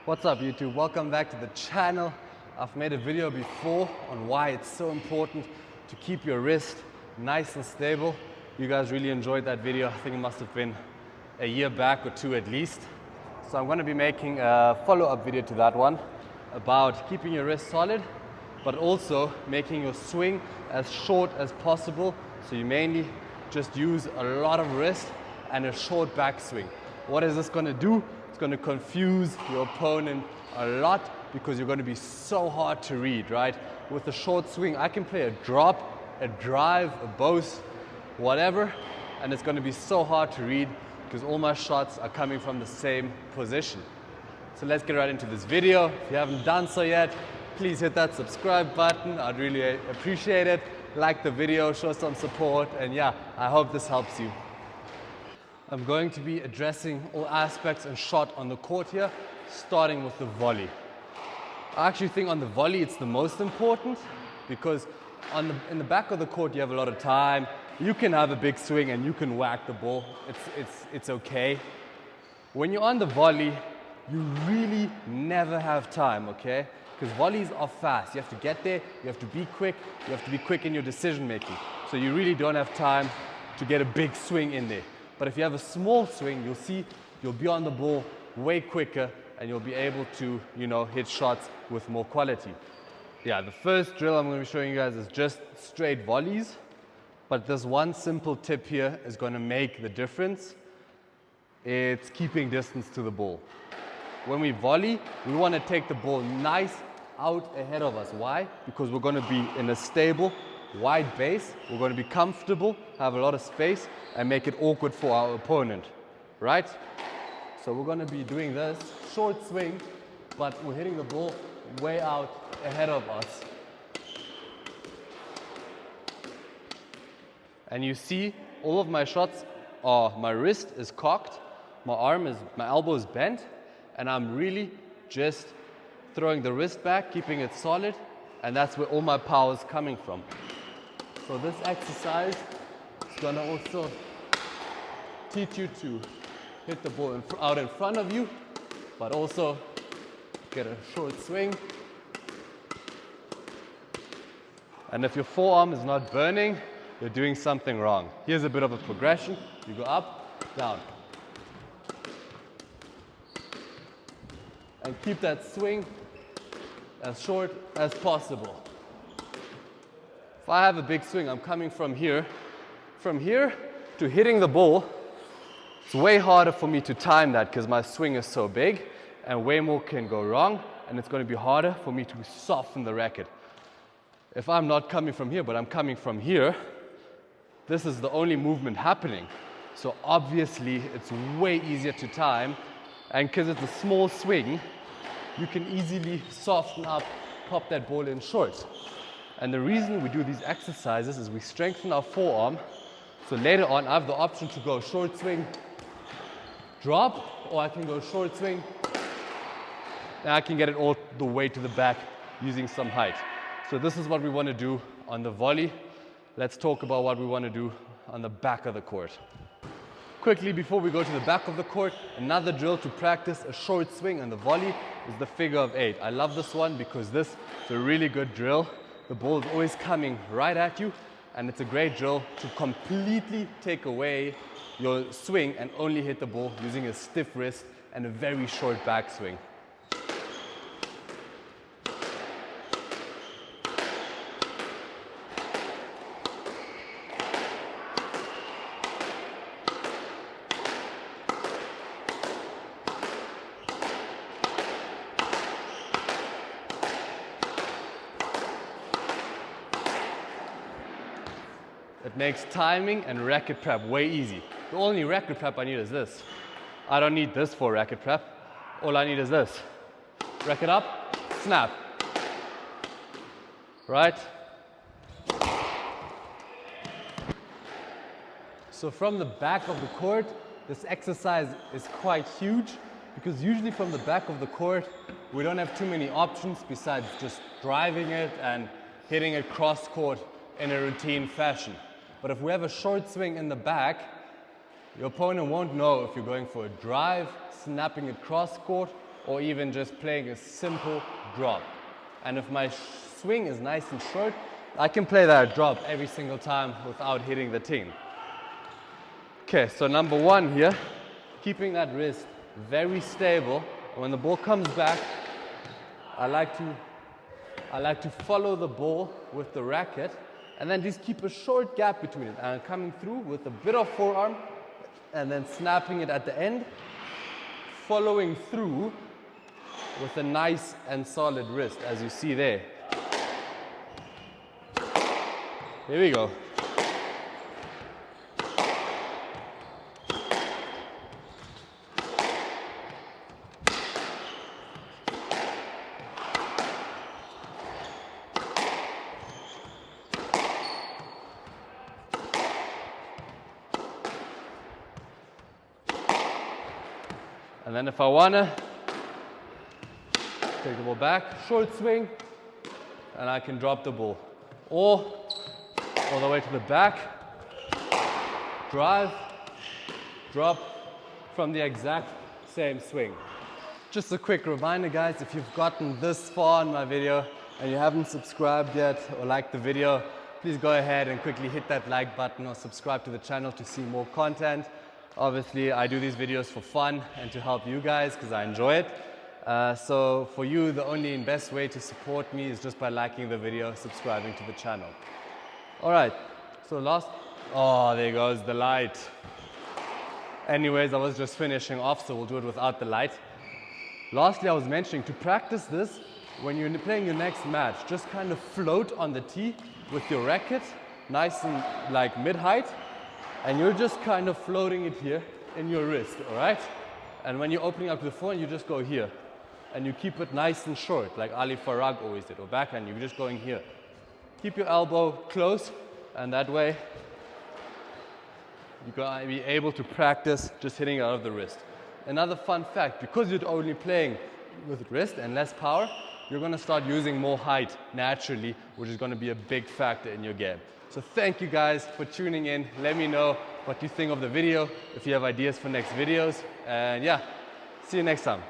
What's up YouTube? Welcome back to the channel. I've made a video before on why it's so important to keep your wrist nice and stable. You guys really enjoyed that video. I think it must have been a year back or two at least. So I'm going to be making a follow-up video to that one about keeping your wrist solid, but also making your swing as short as possible. So you mainly just use a lot of wrist and a short backswing. What is this going to do? It's going to confuse your opponent a lot because you're going to be so hard to read, right? With a short swing, I can play a drop, a drive, a boast, whatever, and it's going to be so hard to read because all my shots are coming from the same position. So let's get right into this video. If you haven't done so yet, please hit that subscribe button. I'd really appreciate it. Like the video, show some support, and yeah, I hope this helps you. I'm going to be addressing all aspects and shot on the court here, starting with the volley. I actually think on the volley it's the most important because in the back of the court you have a lot of time. You can have a big swing and you can whack the ball. It's okay. When you're on the volley, you really never have time, okay? Because volleys are fast. You have to get there, you have to be quick, you have to be quick in your decision making. So you really don't have time to get a big swing in there. But if you have a small swing, you'll see you'll be on the ball way quicker and you'll be able to, hit shots with more quality. Yeah, the first drill I'm going to be showing you guys is just straight volleys. But this one simple tip here is going to make the difference. It's keeping distance to the ball. When we volley, we want to take the ball nice out ahead of us. Why? Because we're going to be in a stable, wide base. We're going to be comfortable, have a lot of space, and make it awkward for our opponent, right? So we're going to be doing this short swing, but we're hitting the ball way out ahead of us. And you see, all of my shots are, my wrist is cocked, my elbow is bent, and I'm really just throwing the wrist back, keeping it solid, and that's where all my power is coming from. So this exercise is going to also teach you to hit the ball out in front of you, but also get a short swing. And if your forearm is not burning, you're doing something wrong. Here's a bit of a progression. You go up, down. And keep that swing as short as possible. If I have a big swing, I'm coming from here to hitting the ball. It's way harder for me to time that because my swing is so big and way more can go wrong, and it's going to be harder for me to soften the racket. If I'm not coming from here, but I'm coming from here, this is the only movement happening. So obviously it's way easier to time, and because it's a small swing, you can easily soften up, pop that ball in short. And the reason we do these exercises is we strengthen our forearm. So later on, I have the option to go short swing, drop, or I can go short swing, and I can get it all the way to the back using some height. So this is what we want to do on the volley. Let's talk about what we want to do on the back of the court. Quickly, before we go to the back of the court, another drill to practice a short swing on the volley is the figure of 8. I love this one because this is a really good drill. The ball is always coming right at you, and it's a great drill to completely take away your swing and only hit the ball using a stiff wrist and a very short backswing. It makes timing and racket prep way easy. The only racket prep I need is this. I don't need this for racket prep. All I need is this. Racket up, snap. Right? So from the back of the court, this exercise is quite huge because usually from the back of the court, we don't have too many options besides just driving it and hitting it cross court in a routine fashion. But if we have a short swing in the back, your opponent won't know if you're going for a drive, snapping it cross court, or even just playing a simple drop. And if my swing is nice and short, I can play that drop every single time without hitting the ting. Okay, so number one here, keeping that wrist very stable. When the ball comes back, I like to follow the ball with the racket and then just keep a short gap between it. And coming through with a bit of forearm and then snapping it at the end, following through with a nice and solid wrist, as you see there. Here we go. And then if I wanna, take the ball back, short swing, and I can drop the ball. Or all the way to the back, drive, drop from the exact same swing. Just a quick reminder, guys, if you've gotten this far in my video and you haven't subscribed yet or liked the video, please go ahead and quickly hit that like button or subscribe to the channel to see more content. Obviously, I do these videos for fun and to help you guys because I enjoy it. So for you, the only and best way to support me is just by liking the video, subscribing to the channel. All right, so there goes the light. Anyways, I was just finishing off, so we'll do it without the light. Lastly, I was mentioning to practice this when you're playing your next match, just kind of float on the tee with your racket, nice and like mid-height, and you're just kind of floating it here in your wrist, all right? And when you're opening up to the forehand, you just go here, and you keep it nice and short, like Ali Farag always did, or backhand, you're just going here. Keep your elbow close, and that way you're going to be able to practice just hitting out of the wrist. Another fun fact, because you're only playing with wrist and less power, you're going to start using more height naturally, which is going to be a big factor in your game. So thank you guys for tuning in. Let me know what you think of the video, if you have ideas for next videos, and yeah, see you next time.